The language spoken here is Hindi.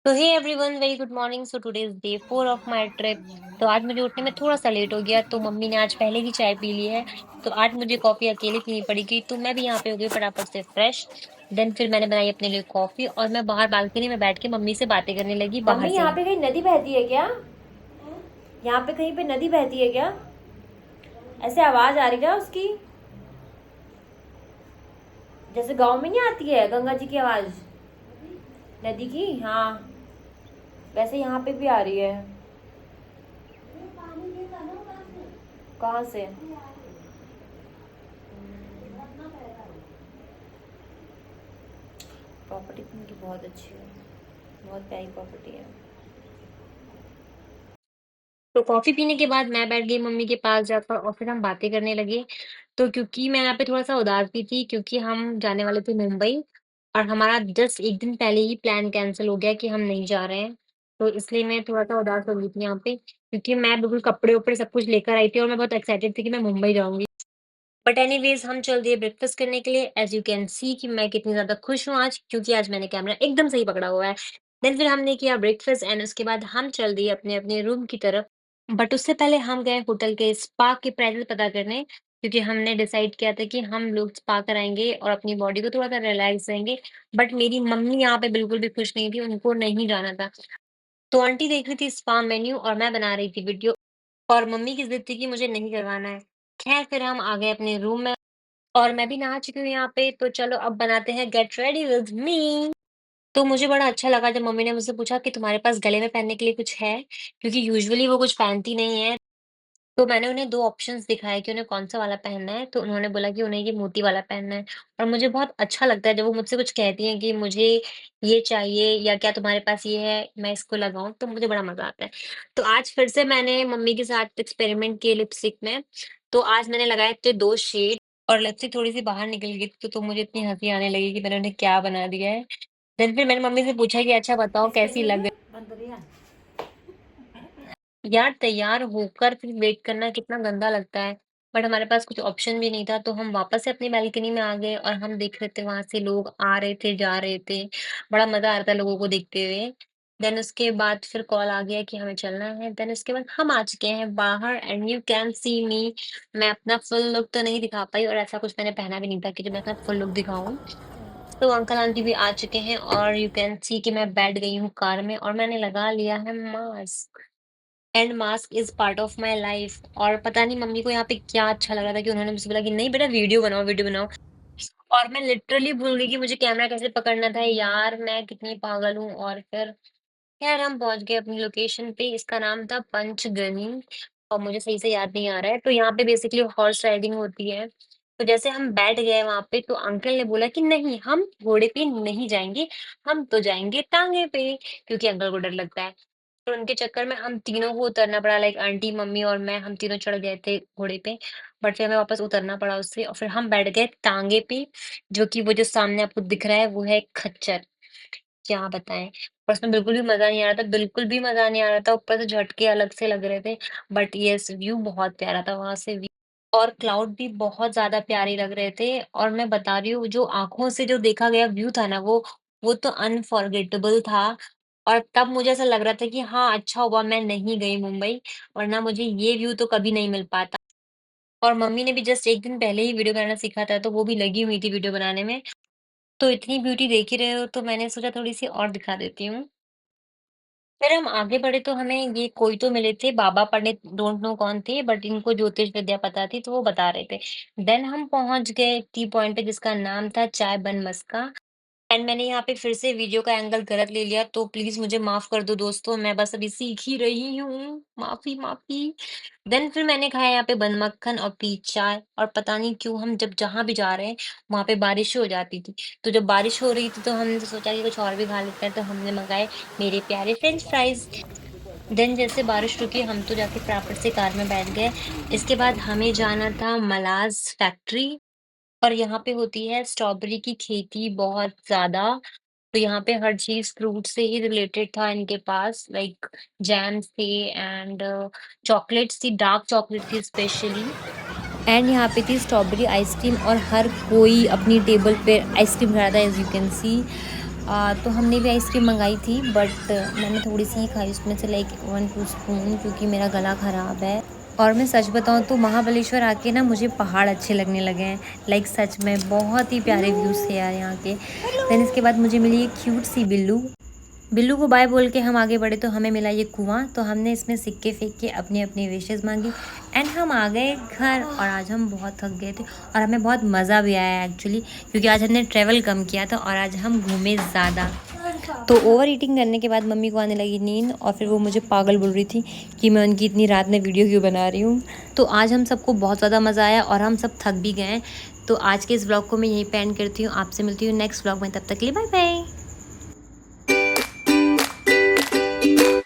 तो hey everyone very good morning. So today is day 4 of my trip. तो आज मुझे उठने में थोड़ा सा लेट हो गया, तो मम्मी ने आज पहले ही चाय पी ली है। तो आज मुझे कॉफी अकेले पीनी पड़ेगी, तो मैं भी यहाँ पे हो गई फटाफट से फ्रेश। देन फिर मैंने बनाई अपने लिए कॉफी और मैं बाहर बालकनी में बैठ के मम्मी से बातें करने लगी बाहर मम्मी से यहाँ ही। पे कहीं नदी बहती है क्या? यहाँ पे कहीं पे नदी बहती है क्या? ऐसे आवाज आ रही है उसकी, जैसे गांव में नहीं आती है गंगा जी की आवाज नदी की। हाँ, वैसे यहाँ पे भी आ रही है। कहाँ से? प्रॉपर्टी तो उनकी बहुत अच्छी है, बहुत प्यारी प्रॉपर्टी है। तो कॉफी पीने के बाद मैं बैठ गई मम्मी के पास जाकर और फिर हम बातें करने लगे। तो क्योंकि मैं यहाँ पे थोड़ा सा उदास भी थी, क्योंकि हम जाने वाले थे मुंबई और हमारा जस्ट एक दिन पहले ही प्लान कैंसिल हो गया कि हम नहीं जा रहे हैं। तो इसलिए मैं थोड़ा सा उदास हो गई थी यहाँ पे, क्योंकि मैं बिल्कुल कपड़े उपड़े सब कुछ लेकर आई थी और मैं बहुत एक्साइटेड थी कि मैं मुंबई जाऊंगी। बट एनीवेज हम चल दिए ब्रेकफास्ट करने के लिए। एज यू कैन सी कि मैं कितनी ज्यादा खुश हूँ आज, क्योंकि आज मैंने कैमरा एकदम सही पकड़ा हुआ है। देन फिर हमने किया ब्रेकफास्ट एंड उसके बाद हम चल दिए अपने अपने रूम की तरफ। बट उससे पहले हम गए होटल के स्पा के प्राइसेस पता करने, क्योंकि हमने डिसाइड किया था कि हम लोग स्पा कराएंगे और अपनी बॉडी को थोड़ा सा रिलैक्स देंगे। बट मेरी मम्मी यहाँ पे बिल्कुल भी खुश नहीं थी, उनको नहीं जाना था। तो आंटी देख रही थी स्पा मेन्यू और मैं बना रही थी वीडियो, और मम्मी की जिद थी कि मुझे नहीं करवाना है। खैर फिर हम आ गए अपने रूम में और मैं भी नहा चुकी हूँ यहाँ पे। तो चलो अब बनाते हैं गेट रेडी विद मी। तो मुझे बड़ा अच्छा लगा जब मम्मी ने मुझसे पूछा कि तुम्हारे पास गले में पहनने के लिए कुछ है, क्योंकि यूजुअली वो कुछ पहनती नहीं है। तो मैंने उन्हें 2 ऑप्शंस दिखाए कि उन्हें कौन-सा वाला पहनना है, तो उन्होंने बोला कि उन्हें ये मोती वाला पहनना है। और मुझे बहुत अच्छा लगता है जब वो मुझसे कुछ कहती हैं कि मुझे ये चाहिए या क्या तुम्हारे पास ये है, मैं इसको लगाऊँ, तो मुझे बड़ा मज़ा आता है। तो आज फिर से मैंने मम्मी के साथ एक्सपेरिमेंट किए लिपस्टिक में। तो आज मैंने लगाए थे 2 शेड और लिपस्टिक थोड़ी-सी बाहर निकल गई थी, तो मुझे इतनी हँसी आने लगी कि मैंने उन्हें क्या बना दिया है। देन फिर मैंने मम्मी से पूछा कि अच्छा बताओ ऐसे कैसी कैसे लग। हुआ बंद कर दिया? यार तैयार होकर फिर वेट करना कितना गंदा लगता है। बट हमारे पास कुछ ऑप्शन भी नहीं था, तो हम वापस से अपनी बालकनी में आ गए और हम देख रहे थे वहां से लोग आ रहे थे जा रहे थे। बड़ा मजा आ रहा था लोगों को देखते हुए। देन उसके बाद फिर कॉल आ गया कि हमें चलना है। देन उसके बाद हम आ चुके हैं बाहर एंड यू कैन सी मी। मैं अपना फुल लुक तो नहीं दिखा पाई और ऐसा कुछ मैंने पहना भी नहीं था कि जो मैं अपना फुल लुक दिखाऊं। तो अंकल आंटी भी आ चुके हैं और यू कैन सी कि मैं बैठ गई हूँ कार में और मैंने लगा लिया है mask. And mask is part of my life. और पता नहीं मम्मी को यहाँ पे क्या अच्छा लग रहा था कि उन्होंने मुझसे बोला कि नहीं बेटा वीडियो बनाओ वीडियो बनाओ। और मैं लिटरली भूल गई कि मुझे कैमरा कैसे पकड़ना था। यार मैं कितनी पागल हूँ। और फिर खैर हम पहुंच गए अपनी लोकेशन पे। इसका नाम था पंचगनी और मुझे सही से याद नहीं आ रहा है। तो यहाँ पे बेसिकली हॉर्स राइडिंग होती है। तो जैसे हम बैठ गए वहां पे, तो अंकल ने बोला कि नहीं हम घोड़े पे नहीं जाएंगे, हम तो जाएंगे टांगे पे, क्योंकि अंकल को डर लगता है। तो उनके चक्कर में हम तीनों को उतरना पड़ा, लाइक आंटी मम्मी और मैं, हम तीनों चढ़ गए थे घोड़े पे। बट फिर हमें वापस उतरना पड़ा उससे और फिर हम बैठ गए टांगे पे, जो कि वो जो सामने आपको दिख रहा है वो है खच्चर। क्या बताएं। और उसमें बिल्कुल भी मजा नहीं आ रहा था, बिल्कुल भी मजा नहीं आ रहा था। ऊपर से झटके अलग से लग रहे थे। बट यस व्यू बहुत प्यारा था वहां से। और क्लाउड भी बहुत ज़्यादा प्यारे लग रहे थे। और मैं बता रही हूँ जो आँखों से जो देखा गया व्यू था ना, वो तो अनफॉरगेटेबल था। और तब मुझे ऐसा लग रहा था कि हाँ, अच्छा हुआ मैं नहीं गई मुंबई, वरना मुझे ये व्यू तो कभी नहीं मिल पाता। और मम्मी ने भी जस्ट 1 दिन पहले ही वीडियो बनाना सीखा था, तो वो भी लगी हुई थी वीडियो बनाने में। तो इतनी ब्यूटी देख ही रहे हो, तो मैंने सोचा थोड़ी-सी और दिखा देती हूँ। फिर हम आगे बढ़े तो हमें ये कोई तो मिले थे, बाबा पंडित, डोंट नो कौन थे, बट इनको ज्योतिष विद्या पता थी, तो वो बता रहे थे। देन हम पहुंच गए टी पॉइंट पे जिसका नाम था चाय बन मस्का। एंड मैंने यहाँ पे फिर से वीडियो का एंगल गलत ले लिया, तो प्लीज मुझे माफ कर दो दोस्तों, मैं बस अभी सीख ही रही हूँ, माफी माफी। देन फिर मैंने खाया यहाँ पे बन मक्खन और पी चाय। और पता नहीं क्यों हम जब जहां भी जा रहे हैं वहां पे बारिश हो जाती थी। तो जब बारिश हो रही थी तो हमने तो सोचा कि कुछ और भी खा लेते हैं, तो हमने मंगाए मेरे प्यारे फ्रेंच फ्राइज। देन जैसे बारिश रुकी हम तो जाके फटाफट से कार में बैठ गए। इसके बाद हमें जाना था मलाज फैक्ट्री। और यहाँ पे होती है स्ट्रॉबेरी की खेती बहुत ज्यादा। तो यहाँ पे हर चीज फ्रूट से ही रिलेटेड था इनके पास, लाइक जैम्स थे एंड चॉकलेट्स थी, डार्क चॉकलेट थी स्पेशली। एंड यहाँ पे थी स्ट्रॉबेरी आइसक्रीम और हर कोई अपनी टेबल पे आइसक्रीम खा रहा था, एज यू कैन सी। तो हमने भी आइसक्रीम मंगाई थी, बट मैंने थोड़ी सी ही खाई उसमें से, लाइक 1-2 स्पून, क्योंकि मेरा गला ख़राब है। और मैं सच बताऊँ तो महाबलेश्वर आके ना मुझे पहाड़ अच्छे लगने लगे हैं। लाइक सच में बहुत ही प्यारे व्यूज़ थे यार यहाँ के। देन इसके बाद मुझे मिली एक क्यूट सी बिल्लू। बिल्लू को बाय बोल के हम आगे बढ़े तो हमें मिला ये कुआँ, तो हमने इसमें सिक्के फेंक के अपनी अपनी विशेज़ मांगी एंड हम आ गए घर। और आज हम बहुत थक गए थे और हमें बहुत मज़ा भी आया एक्चुअली, क्योंकि आज हमने ट्रैवल कम किया था और आज हम घूमे ज़्यादा। तो ओवर ईटिंग करने के बाद मम्मी को आने लगी नींद और फिर वो मुझे पागल बोल रही थी कि मैं उनकी इतनी रात में वीडियो क्यों बना रही हूँ। तो आज हम सबको बहुत ज़्यादा मज़ा आया और हम सब थक भी गए। तो आज के इस व्लॉग को मैं यहीं पे एंड करती हूँ। आपसे मिलती हूँ नेक्स्ट व्लॉग में, तब तक के लिए बाय बाय।